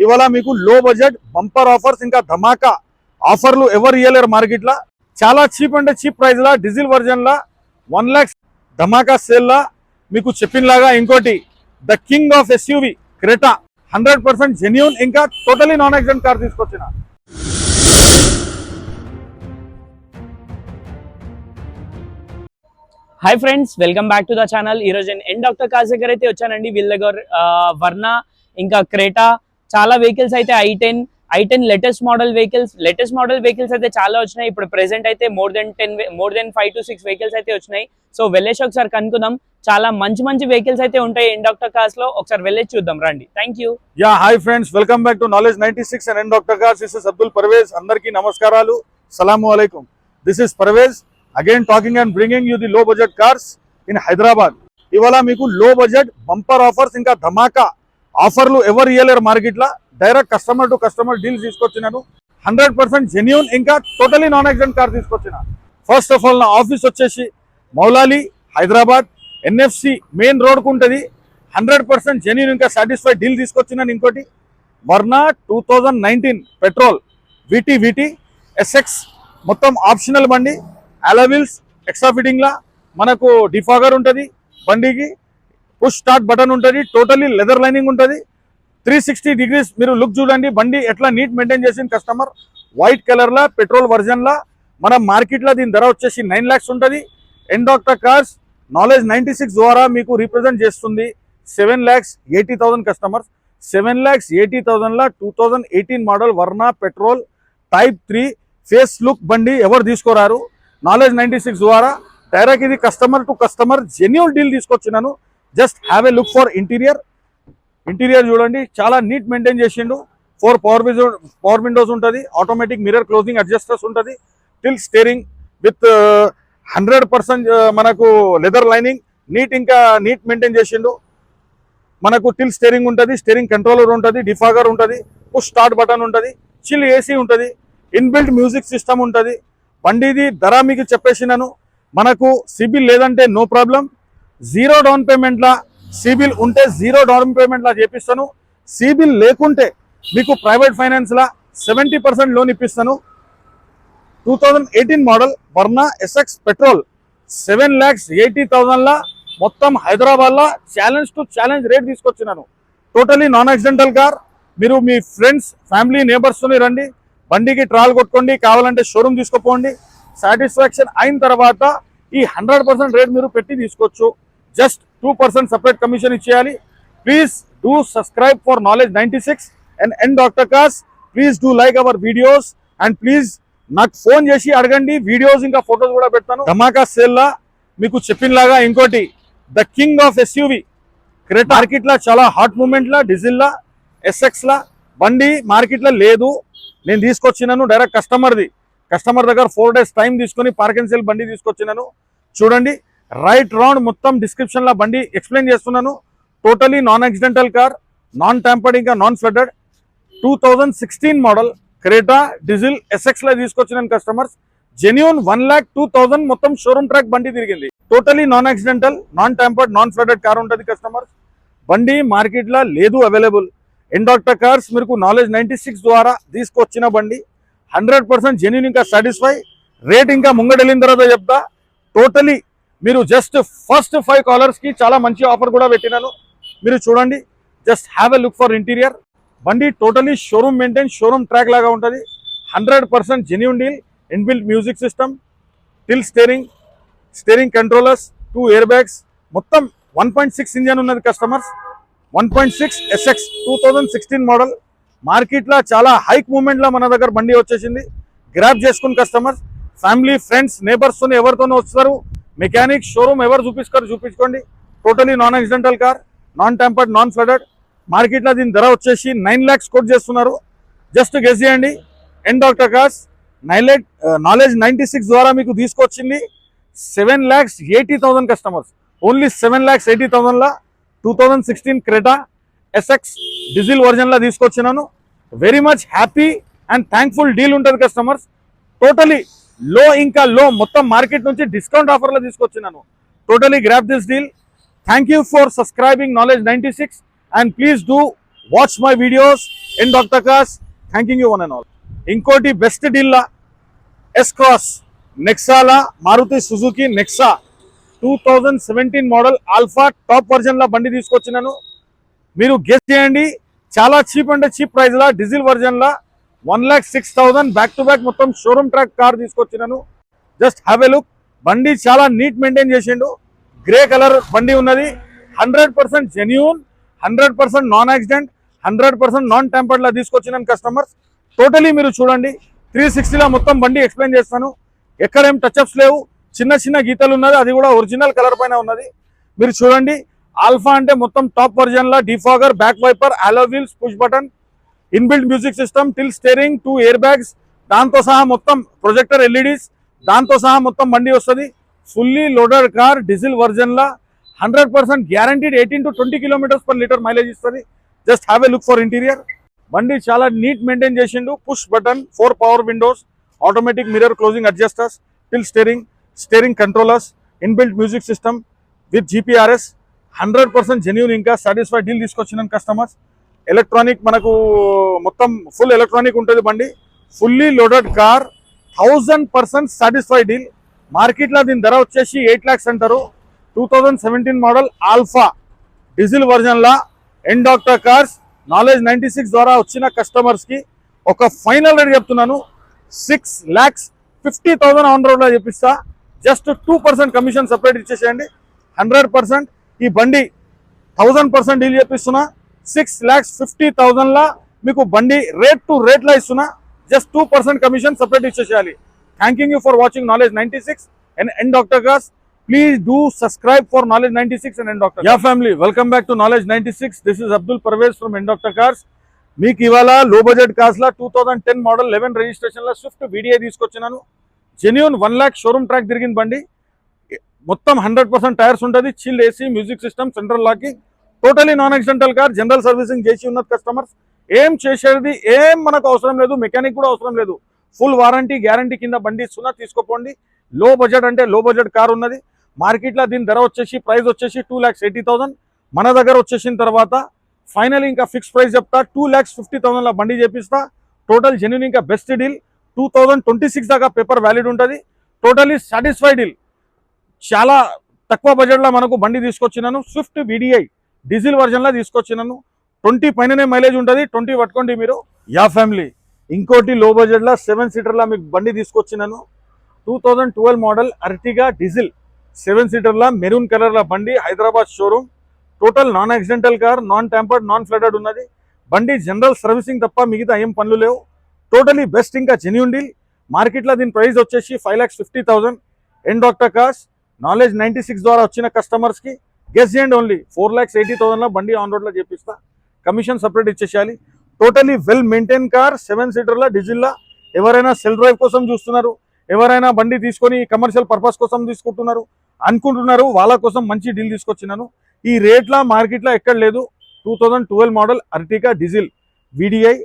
ఇవాళ మీకు లో బడ్జెట్ బంపర్ ఆఫర్స్ ఇంకా ధమాకా ఆఫర్లు ఎవరు ఇయ్యలేరు మార్కెట్ లా. చాలా చీప్ అంటే చీప్ ప్రైస్ లా డీజిల్ వర్జన్ లా 1 lakhs ధమాకా సేల్ లా మీకు చెప్పినలాగా ఇంకోటి the king of SUV Creta 100% genuine ఇంకా టోటలీ నాన్ యాక్సిడెంట్ కార్ తీసుకొచ్చిన. Hi friends, welcome back to the channel. ఈ రోజు ఎన్ డాక్టర్ కార్స్ దగ్గర అయితే వచ్చానండి. వీళ్ళ దగ్గర వర్నా ఇంకా క్రేటా చాలా వెహికల్స్ అయితే i10 లేటెస్ట్ మోడల్ వెహికల్స్ అయితే చాలా వచ్చినాయి. ఇప్పుడు ప్రెసెంట్ అయితే మోర్ దెన్ 5 to 6 వెహికల్స్ అయితే వచ్చినాయి. సో వెళ్ళేసి ఒకసారి కనుక్కుందాం. చాలా మంచి వెహికల్స్ అయితే ఉంటాయి ఎన్ డాక్టర్ కార్స్ లో. ఒకసారి వెళ్ళేసి చూద్దాం రండి. Thank you. Hi friends, welcome back to knowledge 96 and N doctor cars. This is Abdul Parvez. అందరికీ నమస్కారాలు, సలాము అలైకుం. This is Parvez again talking and bringing you the low budget cars in Hyderabad. ఇవాళ మీకు లో బడ్జెట్ బంపర్ ఆఫర్స్ ఇంకా ధమాకా ఆఫర్లు ఎవరు ఇయ్యలేరు మార్కెట్ లా. Direct customer to customer deals తీసుకొచ్చినాను. 100% జెన్యూన్ ఇంకా టోటలీ నాన్ యాక్సిడెంట్ కార్ తీసుకొచ్చిన. ఫస్ట్ ఆఫ్ ఆల్ నా ఆఫీస్ వచ్చేసి మౌలాలి హైదరాబాద్ NFC మెయిన్ రోడ్కు ఉంటుంది. 100% జెన్యూన్ ఇంకా సాటిస్ఫైడ్ డీల్ తీసుకొచ్చినాను. ఇంకోటి వర్నా 2019 పెట్రోల్ VT SX మొత్తం ఆప్షనల్ బండి. అలవిల్స్ ఎక్స్ట్రా ఫిట్టింగ్ లా మనకు డిఫాగర్ ఉంటుంది. బండికి పుష్ స్టార్ట్ బటన్ ఉంటుంది. టోటలీ లెదర్ లైనింగ్ ఉంటుంది. 360 degrees మీరు లుక్ చూడండి. బండి ఎట్లా నీట్ మెయింటైన్ చేసిన కస్టమర్. వైట్ కలర్ లా పెట్రోల్ వర్జన్ లా మన మార్కెట్ లో దీని ధర వచ్చేసి 9 lakhs ఉంటుంది. ఎన్ డాక్టర్ కార్స్ నాలెడ్జ్ 96 ద్వారా మీకు రిప్రజెంట్ చేస్తుంది 7,80,000 కస్టమర్స్. 7,80,000 లా 2018 model Verna petrol type 3 face look బండి ఎవరు తీసుకోరారు. నాలెడ్జ్ 96 ద్వారా డైరెక్ట్ ఇది customer to customer genuine deal తీసుకొచ్చినాను. Just have a look for interior చూడండి, చాలా నీట్ మెయింటైన్ చేసిండు. 4 పవర్ విండోస్ ఉంటుంది. ఆటోమేటిక్ మిర్రర్ క్లోజింగ్ అడ్జస్టర్స్ ఉంటుంది. టిల్ స్టీరింగ్ విత్ 100% మనకు లెదర్ లైనింగ్ ఇంకా నీట్ మెయింటైన్ చేసిండు. మనకు టిల్ స్టీరింగ్ ఉంటుంది. స్టీరింగ్ కంట్రోలర్ ఉంటుంది. డిఫాగర్ ఉంటుంది. పుష్ స్టార్ట్ బటన్ ఉంటుంది. చిల్ AC ఉంటుంది. ఇన్బిల్ట్ మ్యూజిక్ సిస్టమ్ ఉంటుంది. బండిది ధర మీకు చెప్పేసినాను. మనకు సిబిల్ లేదంటే నో ప్రాబ్లం. 0 డౌన్ పేమెంట్లా, సిబిల్ ఉంటే 0 డౌన్ పేమెంట్లా చేపిస్తాను. సిబిల్ లేకుంటే మీకు ప్రైవేట్ ఫైనాన్స్లా 70% లోన్ ఇప్పిస్తాను. 2018 మోడల్ వర్నా SX పెట్రోల్ 7,80,000 లా మొత్తం హైదరాబాద్లో ఛాలెంజ్ రేట్ తీసుకొచ్చినాను. Totally non accidental car. మీరు మీ ఫ్రెండ్స్ ఫ్యామిలీ నేబర్స్తోని రండి. బండికి ట్రాల్ కొట్టుకోండి, కావాలంటే షోరూమ్ తీసుకుపోండి. సాటిస్ఫాక్షన్ అయిన తర్వాత ఈ 100% రేట్ మీరు పెట్టి తీసుకోవచ్చు. జస్ట్ 2% సపరేట్ కమిషన్ ఇచ్చేయాలి. Please do subscribe for knowledge 96 and N doctor cars. Please do like our videos and please నాకు ఫోన్ చేసి అడగండి. వీడియోస్ ఇంకా ఫొటోస్ కూడా పెడతాను. ధమాకా సేల్ లా మీకు చెప్పినలాగా ఇంకోటి the king of SUV Creta market లా చాలా హాట్ మూమెంట్ లా డీజిల్ లా SX లా బండి మార్కెట్ లో లేదు. నేను తీసుకొచ్చినాను డైరెక్ట్ కస్టమర్ దగ్గర 4 days టైం తీసుకొని పార్క్ అండ్ సేల్ బండి తీసుకొచ్చినాను. చూడండి రైట్ రౌండ్ మొత్తం డిస్క్రిప్షన్ లో బండి ఎక్స్ప్లెయిన్ చేస్తున్నాను. Totally non accidental car, non tampered ఇంకా non flooded 2016 model Creta diesel SX లో తీసుకొచ్చినాను కస్టమర్స్. జెన్యూన్ 1,02,000 మొత్తం షోరూమ్ ట్రాక్ బండి తిరిగింది. Totally non accidental, non tampered, non flooded car ఉంటుంది కస్టమర్స్. బండి మార్కెట్ లో లేదు అవైలబుల్. ఎన్ డాక్టర్ కార్స్ మీకు నాలెడ్జ్ 96 ద్వారా తీసుకొచ్చిన బండి. 100% జెన్యూన్ ఇంకా సాటిస్ఫై. రేట్ ఇంకా ముంగడెళ్ళిన తర్వాత చెప్తా. టోటలీ మీరు జస్ట్ ఫస్ట్ 5 కాలర్స్కి చాలా మంచి ఆఫర్ కూడా పెట్టినాను. మీరు చూడండి, just have a look for interior. బండి totally showroom maintain, showroom track లాగా ఉంటుంది. 100% genuine deal. Inbuilt music system, tilt steering controllers, 2 air bags, మొత్తం 1.6 ఇంజన్ ఉన్నది కస్టమర్స్. 1.6 SX 2016 model. మార్కెట్లో చాలా హైక్ మూమెంట్లో మన దగ్గర బండి వచ్చేసింది. గ్రాబ్ చేసుకుని కస్టమర్స్ ఫ్యామిలీ ఫ్రెండ్స్ నేబర్స్తో ఎవరితోనూ వస్తారు. మెకానిక్ షోరూమ్ ఎవరు చూపించుకోండి. Totally non accidental car, non tampered, non flooded. మార్కెట్లో దీని ధర వచ్చేసి 9 lakhs కోట్ చేస్తున్నారు. జస్ట్ గెస్ చేయండి. ఎన్ డాక్టర్ కార్స్ నాలెడ్జ్ 96 ద్వారా మీకు తీసుకొచ్చింది 7,80,000 కస్టమర్స్. ఓన్లీ 7,80,000 లా 2016 క్రెటా SX డీజిల్ వర్జన్ లా తీసుకొచ్చినాను. Very much happy and thankful deal ఉంటుంది కస్టమర్స్. టోటలీ లో మొత్తం మార్కెట్ నుంచి డిస్కౌంట్ ఆఫర్లో తీసుకొచ్చినాను. Totally grab this deal. Thank you for subscribing knowledge 96 and please do watch my videos and doctor cars thanking you one and all. ఇంకోటి best డీల్లా S cross నెక్సాలా Maruti Suzuki Nexa 2017 model alpha top version లా బండి తీసుకొచ్చినాను. మీరు guess చేయండి, చాలా cheap అంటే cheap price లా డీజిల్ వర్జన్ లా 1,06,000 బ్యాక్ టు బ్యాక్ మొత్తం షోరూమ్ ట్రాక్ కార్ తీసుకొచ్చినాను. Just have a look. బండి చాలా నీట్ మెయింటైన్ చేసిండు. గ్రే కలర్ బండి ఉన్నది. 100% genuine, 100% non accident, 100% non tampered లా తీసుకొచ్చినాను కస్టమర్స్. టోటలీ మీరు చూడండి 360 లా మొత్తం బండి ఎక్స్ప్లెయిన్ చేస్తాను. ఎక్కడేం టచ్అప్స్ లేవు, చిన్న చిన్న గీతలు ఉన్నది, అది కూడా ఒరిజినల్ కలర్ పైన ఉన్నది. మీరు చూడండి ఆల్ఫా అంటే మొత్తం టాప్ వర్జన్ లా defogger, back wiper, alloy wheels, push button, inbuilt music system, tilt steering, 2 air bags, దాంతో సహా మొత్తం ప్రొజెక్టర్ ఎల్ఈడీస్, దాంతో సహా మొత్తం బండి వస్తుంది. Fully loaded car diesel version లా 100% గ్యారంటీడ్ 18 to 20 km/లీటర్ మైలేజ్ ఇస్తుంది. Just have a look for interior. బండి చాలా నీట్ మెయింటైన్ చేసిండు. Push button, 4 power windows, automatic mirror closing adjusters, tilt steering controllers, inbuilt music system with GPRS. 100% genuine, ఇంకా satisfied deal తీసుకొచ్చిన customers. Electronic మనకు మొత్తం full electronic ఉంటుంది బండి. Fully loaded car, 1000% satisfied deal. మార్కెట్లో దీని ధర వచ్చేసి 8 lakhs అంటారు. 2017 మోడల్ ఆల్ఫా డీజిల్ వర్జన్ లా ఎండ్ డాక్టర్ కార్స్ నాలెడ్జ్ 96 ద్వారా వచ్చిన కస్టమర్స్ కి ఒక ఫైనల్ రేట్ చెప్తున్నాను, 6,50,000 ఆన్ రోడ్ లో చెప్పిస్తా. జస్ట్ 2% కమిషన్ సపరేట్ ఇచ్చేసేయండి. 100% ఈ బండి 1000% డీల్ చెప్పిస్తున్నా. 6,50,000 లా మీకు బండి రేట్ టు రేట్ లా ఇస్తున్నా. జస్ట్ 2% కమిషన్ సపరేట్ ఇచ్చేసేయాలి. Thanking you for watching knowledge 96 and End Doctor Cars. Please do subscribe for Knowledge 96 and End Doctor. Yeah family, welcome back to Knowledge 96. This is Abdul Parvez from End Doctor Cars. మీకు ఇవాళ లో budget cars లా 2010 model 11 registration లా Swift video తీసుకొచ్చినాను. Genuine 1 lakh showroom track తిరిగిన బండి. మొత్తం 100% tyres ఉంటుంది. Chill AC, music system, central locking, totally non accidental car. General servicing చేసి ఉన్నది కస్టమర్స్. ఏం చేసేది ఏం మనకు అవసరం లేదు, మెకానిక్ కూడా అవసరం లేదు. ఫుల్ వారంటీ గ్యారంటీ కింద బండి ఇస్తున్నా, తీసుకోపోండి. లో బడ్జెట్ అంటే లో బడ్జెట్ కార్ ఉన్నది. మార్కెట్లో దీని ధర వచ్చేసి ప్రైస్ వచ్చేసి 2,80,000. మన దగ్గర వచ్చేసిన తర్వాత ఫైనల్ ఇంకా ఫిక్స్ ప్రైస్ చెప్తా, 2,50,000 లా బండి చేపిస్తా. టోటల్ జెన్యూన్ ఇంకా బెస్ట్ డీల్. 2026 దాకా పేపర్ వ్యాలిడ్ ఉంటుంది. Totally satisfied deal. చాలా తక్కువ బడ్జెట్లో మనకు బండి తీసుకొచ్చినాను. స్విఫ్ట్ వీడిఐ డీజిల్ వర్జన్లో తీసుకొచ్చినాను. 20 పైననే మైలేజ్ ఉంటుంది. 20 పట్టుకోండి మీరు. యా ఫ్యామిలీ, ఇంకోటి లో బడ్జెట్లో 7 సీటర్లా మీకు బండి తీసుకొచ్చినాను. 2012 మోడల్ అర్టిగా డీజిల్ 7 సీటర్లా మెరూన్ కలర్ల బండి, Hyderabad showroom. Total non accidental car, non tampered, non flooded ఉన్నది. బండి జనరల్ సర్వీసింగ్ తప్ప మిగతా ఏం పనులు లేవు. టోటలీ బెస్ట్ ఇంకా జెన్యూన్ డీల్. మార్కెట్లో దీని ప్రైస్ వచ్చేసి 5,50,000. ఎండ్ డాక్టర్ కార్స్ నాలెడ్జ్ 96 ద్వారా వచ్చిన కస్టమర్స్కి గెస్ చేయండి, ఓన్లీ 4,80,000 లా బండి ఆన్ రోడ్లో చేపిస్తా. కమిషన్ సపరేట్ ఇచ్చేసేయాలి. టోటలీ వెల్ మెయింటైన్ కార్, 7 సీటర్లా డీజిల్లా. ఎవరైనా సెల్ డ్రైవ్ కోసం చూస్తున్నారు, ఎవరైనా బండి తీసుకొని కమర్షియల్ పర్పస్ కోసం తీసుకుంటున్నారు అనుకుంటున్నారు, వాళ్ళ కోసం మంచి డీల్ తీసుకొచ్చినాను. ఈ రేట్లా మార్కెట్లో ఎక్కడ లేదు. 2012 model Ertiga diesel VDI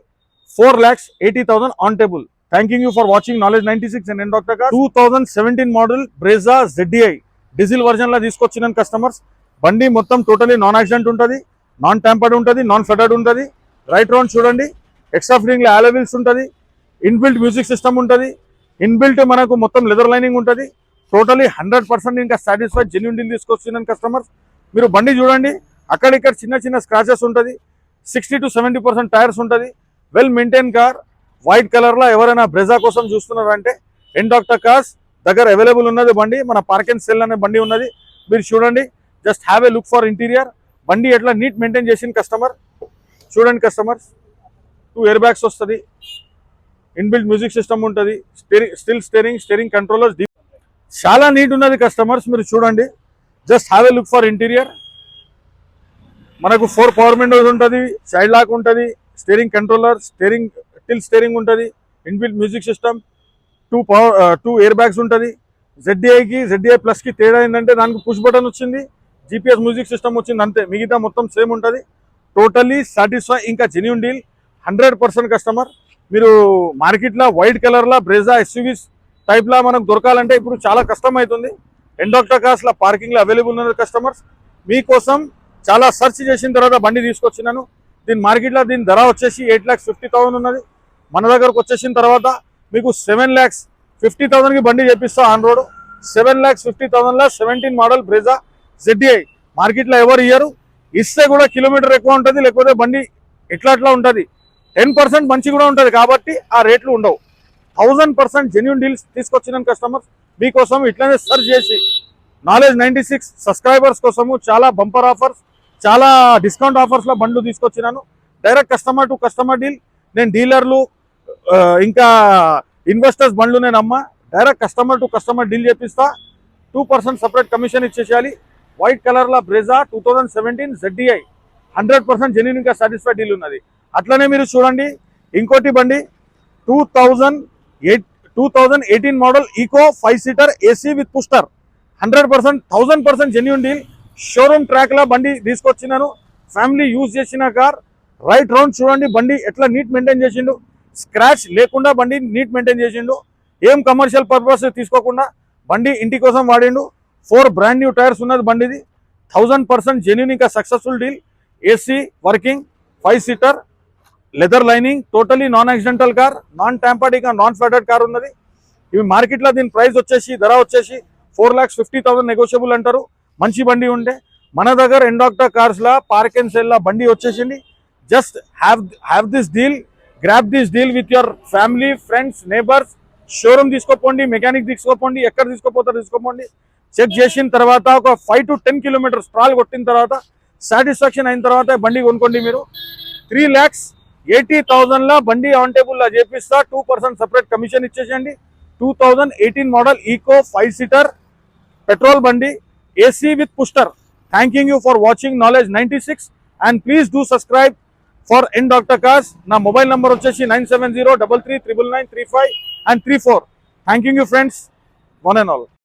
4,80,000 on table. Thanking you for watching knowledge 96 and end doctor car. 2017 model Brezza ZDI diesel version లా తీసుకొచ్చినాను కస్టమర్స్. బండి మొత్తం టోటలీ నాన్ యాక్సిడెంట్ ఉంటుంది, నాన్ ట్యాంపర్డ్ ఉంటుంది, నాన్ ఫ్లడెడ్ ఉంటుంది. రైట్ రౌండ్ చూడండి, ఎక్స్ట్రా ఫిట్టింగ్ లో alloy wheels ఉంటుంది, ఇన్బిల్ట్ మ్యూజిక్ సిస్టమ్ ఉంటుంది, ఇన్బిల్ట్ మనకు మొత్తం లెదర్ లైనింగ్ ఉంటుంది. టోటలీ 100% ఇంకా సాటిస్ఫైడ్ జెన్యూన్ డీల్ తీసుకొచ్చినాను కస్టమర్స్. మీరు బండి చూడండి, అక్కడిక్కడ చిన్న చిన్న స్క్రాచెస్ ఉంటుంది. 60 to 70% టైర్స్ ఉంటుంది. వెల్ మెయింటైన్ కార్, వైట్ కలర్లో. ఎవరైనా బ్రెజా కోసం చూస్తున్నారంటే ఎండ్ డాక్టర్ కార్స్ దగ్గర అవైలబుల్ ఉన్నది బండి. మన పార్క్ అండ్ సెల్ అనే బండి ఉన్నది. మీరు చూడండి, just have a look for interior. బండి ఎట్లా నీట్ మెయింటైన్ చేసిన కస్టమర్ చూడండి. కస్టమర్స్ 2 ఎయిర్ బ్యాగ్స్ వస్తుంది, ఇన్బిల్ట్ మ్యూజిక్ సిస్టమ్ ఉంటుంది, స్టీరింగ్ కంట్రోలర్స్. చాలా నీట్ ఉన్నది కస్టమర్స్. మీరు చూడండి, just have a look for interior. మనకు 4 పవర్ విండోస్ ఉంటుంది, సైడ్ లాక్ ఉంటుంది, స్టీరింగ్ కంట్రోలర్, స్టీరింగ్ ఉంటుంది, inbuilt music system, 2 air bags ఉంటుంది. ZDI ప్లస్ కి తేడా ఏంటంటే దానికి పుష్ బటన్ వచ్చింది, GPS మ్యూజిక్ సిస్టమ్ వచ్చింది, అంతే. మిగతా మొత్తం సేమ్ ఉంటుంది. టోటలీ సాటిస్ఫై ఇంకా జెన్యూన్ డీల్. 100% కస్టమర్. మీరు మార్కెట్లో వైట్ కలర్లా బ్రెజా SUVs టైప్లా మనకు దొరకాలంటే ఇప్పుడు చాలా కష్టం అవుతుంది. ఎండ్ డాక్టర్ కార్స్లో పార్కింగ్లో అవైలబుల్ ఉన్న కస్టమర్స్ మీకోసం చాలా సెర్చ్ చేసిన తర్వాత బండి తీసుకొచ్చినాను. దీని మార్కెట్లో దీని ధర వచ్చేసి 8,50,000 ఉన్నది. మన దగ్గరకు వచ్చేసిన తర్వాత మీకు 7,50,000కి బండి చేపిస్తా ఆన్ రోడ్. 7,50,000లో 17 మోడల్ బ్రెజా ZDI మార్కెట్లో ఎవరు ఇయ్యరు. ఇస్తే కూడా కిలోమీటర్ ఎక్కువ ఉంటుంది, లేకపోతే బండి ఎట్లా ఉంటుంది. 10% మంచి కూడా ఉంటుంది, కాబట్టి ఆ రేట్లు ఉండవు. 1000% జెన్యూన్ డీల్స్ తీసుకొచ్చిన కస్టమర్స్ మీకోసం ఇట్లానే సర్చ్ చేసి నాలెడ్జ్ 96 సబ్స్క్రైబర్స్ కోసము చాలా బంపర్ ఆఫర్స్, చాలా డిస్కౌంట్ ఆఫర్స్లో బండ్లు తీసుకొచ్చినాను. Direct customer to customer deal. నేను డీలర్లు ఇంకా ఇన్వెస్టర్స్ బండ్లు నేను అమ్మా. Direct customer to customer deal చేపిస్తా. 2% సపరేట్ కమిషన్ ఇచ్చేసేయాలి. వైట్ కలర్లో బ్రెజా 2017 ZDI 100% జెన్యూన్ ఇంకా సాటిస్ఫైడ్ డీల్ ఉన్నది. అట్లనే మీరు చూడండి ఇంకోటి బండి 2018 model Eeco 5 seater AC with booster 100% 1000% genuine deal. Showroom ట్రాక్లో బండి తీసుకొచ్చినాను. ఫ్యామిలీ యూజ్ చేసిన కార్. రైట్ రౌండ్ చూడండి బండి ఎట్లా నీట్ మెయింటైన్ చేసిండు. స్క్రాచ్ లేకుండా బండి నీట్ మెయింటైన్ చేసిండు. ఏం కమర్షియల్ పర్పస్ తీసుకోకుండా బండి ఇంటి కోసం వాడిండు. 4 బ్రాండ్ న్యూ టైర్స్ ఉన్నది బండిది. 1000% జెన్యూన్ ఇంకా successful deal. AC working 5 seater leather lining, totally non accidental car, non tampered ఇంకా నాన్ ఫ్లడెడ్ కార్ ఉన్నది. ఇవి మార్కెట్లో దీని ప్రైస్ వచ్చేసి ధర వచ్చేసి 4,50,000 నెగోషియబుల్ అంటారు. మంచి బండి ఉండే మన దగ్గర ఎండాక్టర్ కార్స్లో పార్క్ అండ్ సేల్లో బండి వచ్చేసింది. Just have this deal, grab this deal with your family, friends, neighbours. Showroom తీసుకోపోండి, మెకానిక్ తీసుకోపోండి, ఎక్కడ తీసుకోపోతారో తీసుకోపోండి. చెక్ చేసిన తర్వాత ఒక 5 to 10 కిలోమీటర్స్ ట్రాల్ కొట్టిన తర్వాత సాటిస్ఫాక్షన్ అయిన తర్వాత బండి కొనుక్కోండి. మీరు 3,80,000లో బండి ఆన్ టేబుల్లో చేపిస్తా. 2% సపరేట్ కమిషన్ ఇచ్చేసేయండి. 2018 మోడల్ ఈకో 5 సీటర్ పెట్రోల్ బండి AC with booster. Thanking you for watching knowledge 96 and please do subscribe for N doctor cars. నా మొబైల్ నెంబర్ వచ్చేసి 970339935 and 34. Thanking you friends, one and all.